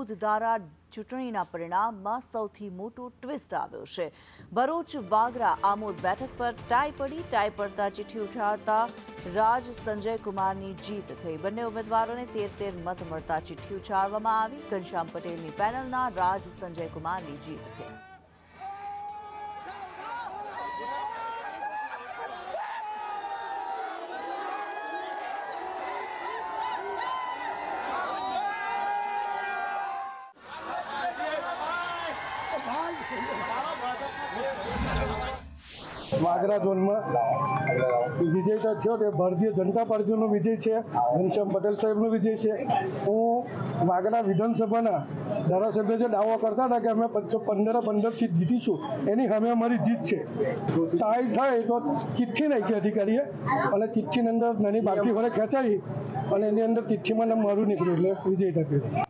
દૂધ ધારા ચૂંટણીના પરિણામમાં સૌથી મોટો ટ્વિસ્ટ આવ્યો છે। ભરૂચ વાગરા આમોદ બેઠક પર ટાઈ પડી। ટાઈ પડતા ચિઠ્ઠી ઉઠાવતા રાજ સંજય કુમારની જીત થઈ। બંને ઉમેદવારોને 13 મત મળતા ચિઠ્ઠી ઉછાળવામાં આવી। ઘનશ્યામ પટેલની પેનલના રાજ સંજય કુમારની જીત થઈ। વાગરા ઝોનમાં વિજય તો થયો કે ભારતીય જનતા પાર્ટીનો વિજય છે, ઘનશ્યામ પટેલ સાહેબનો વિજય છે। હું વાગરા વિધાનસભાના ધારાસભ્ય જે દાવો કરતા હતા કે અમે 15 સીટ જીતીશું, એની સામે અમારી જીત છે। ટાઈ થાય તો ચિઠ્ઠી નાખી અધિકારીએ અને ચિઠ્ઠીની અંદર નાની બાકી વડે ખેંચાઈ અને એની અંદર ચિઠ્ઠીમાં નામ મારું નીકળ્યું એટલે વિજય થયો।